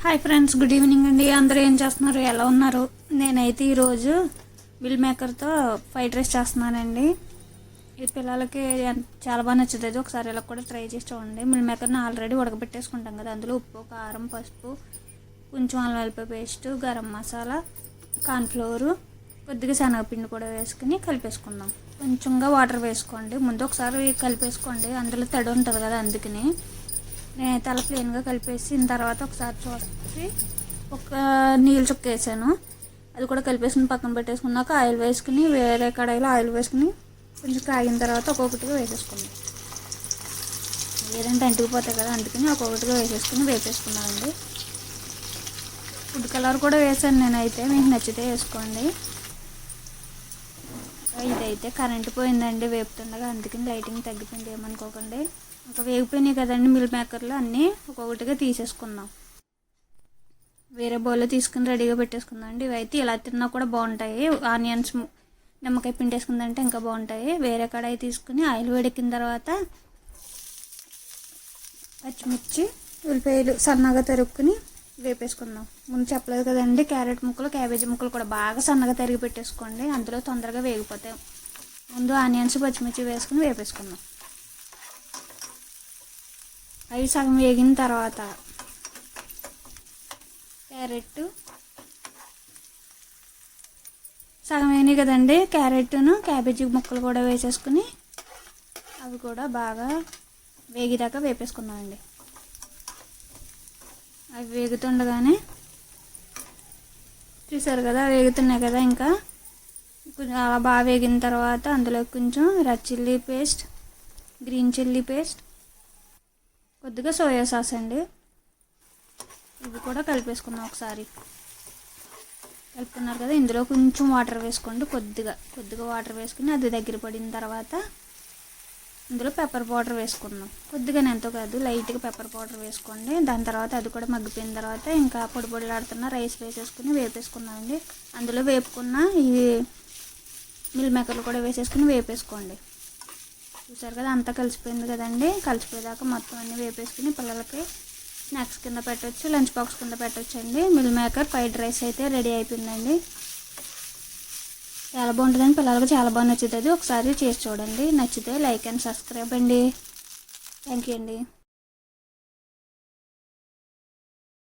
Hi friends, good evening అండి. అందరూ ఏం చేస్తున్నారు, ఎలా ఉన్నారు? నేనైతే ఈరోజు మిల్ మేకర్తో ఫ్రైడ్ రైస్ చేస్తున్నానండి. ఇది పిల్లలకి చాలా బాగా నచ్చుతుంది. ఒకసారి ఇలా కూడా ట్రై చేసి చూడండి. మిల్ మేకర్ని ఆల్రెడీ ఉడకబెట్టేసుకుంటాం కదా, అందులో ఉప్పు, కారం, పసుపు, కొంచెం అల్లం వెల్లిపాయ పేస్ట్, గరం మసాలా, కార్న్ఫ్లోరు, కొద్దిగా శనగపిండి కూడా వేసుకుని కలిపేసుకుందాం. కొంచెంగా వాటర్ వేసుకోండి. ముందు ఒకసారి కలిపేసుకోండి, అందులో తడి ఉంటుంది కదా, అందుకని నేనైతే అలా ప్లెయిన్గా కలిపేసిన తర్వాత ఒకసారి చూసి ఒక నీళ్ళు చుక్క వేసాను. అది కూడా కలిపేసుకుని పక్కన పెట్టేసుకున్నాక ఆయిల్ వేసుకుని వేరే కడాయిలో ఆయిల్ వేసుకుని కొంచెం కాగిన తర్వాత ఒక్కొక్కటిగా వేసేసుకున్నాం. ఏదంటే అంటుకుపోతాయి కదా, అందుకని ఒక్కొక్కటిగా వేపేసుకున్నానండి. ఫుడ్ కలర్ కూడా వేసాను నేనైతే, మీకు నచ్చితే వేసుకోండి. ఇదైతే కరెంట్ పోయిందండి వేపుతుండగా, అందుకని లైటింగ్ తగ్గిపోయింది, ఏమనుకోకండి. ఇంకా వేగిపోయినాయి కదండి మిల్ మేకర్లు, అన్నీ ఒక్కొక్కటిగా తీసేసుకుందాం. వేరే బౌల్లో తీసుకుని రెడీగా పెట్టేసుకుందాం అండి. ఇవైతే ఇలా తిన్నా కూడా బాగుంటాయి. ఆనియన్స్, నిమ్మకాయ పిండి వేసుకుందంటే ఇంకా బాగుంటాయి. వేరే కడాయి తీసుకుని ఆయిల్ వేడెక్కిన తర్వాత పచ్చిమిర్చి, ఉల్లిపాయలు సన్నగా తరుక్కుని వేపేసుకుందాం. ముందు చెప్పలేదు కదండి, క్యారెట్ ముక్కలు, క్యాబేజీ ముక్కలు కూడా బాగా సన్నగా తరిగి పెట్టేసుకోండి, అందులో తొందరగా వేగిపోతాయి. ముందు ఆనియన్స్, పచ్చిమిర్చి వేసుకుని వేపేసుకుందాం. అవి సగం వేగిన తర్వాత క్యారెట్ సగం వేగినాయి కదండి, క్యారెట్ను క్యాబేజీ ముక్కలు కూడా వేసేసుకుని అవి కూడా బాగా వేగిదాకా వేపేసుకున్నామండి. అవి వేగుతుండగానే చూసారు కదా, వేగుతున్నాయి కదా, ఇంకా అలా బాగా వేగిన తర్వాత అందులో కొంచెం red chilli paste, green chilli paste, కొద్దిగా సోయా సాస్ అండి, ఇవి కూడా కలిపేసుకున్నాం. ఒకసారి కలుపుకున్నారు కదా, ఇందులో కొంచెం వాటర్ వేసుకోండి, కొద్దిగా వాటర్ వేసుకుని అది దగ్గర పడిన తర్వాత ఇందులో పెప్పర్ పౌడర్ వేసుకుందాం. కొద్దిగా ఎంతో కాదు, లైట్గా పెప్పర్ పౌడర్ వేసుకోండి. దాని తర్వాత అది కూడా మగ్గిపోయిన తర్వాత ఇంకా పొడి పొడిలాడుతున్న రైస్ వేసేసుకుని వేపేసుకున్నామండి. అందులో వేపుకున్న ఈ మిల్ మేకర్లు కూడా వేసేసుకుని వేపేసుకోండి. చూసారు కదా, అంతా కలిసిపోయింది కదండి. కలిసిపోయేదాకా మొత్తం అన్నీ వేపేసుకుని పిల్లలకి స్నాక్స్ కింద పెట్టవచ్చు, లంచ్ బాక్స్ కింద పెట్టవచ్చు అండి. మిల్ మేకర్ ఫ్రైడ్ రైస్ అయితే రెడీ అయిపోయిందండి. చాలా బాగుంటుందండి, పిల్లలకు చాలా బాగా నచ్చుతుంది. ఒకసారి చేసి చూడండి, నచ్చితే లైక్ అండ్ సబ్స్క్రైబ్ అండి. థ్యాంక్ యూ అండి.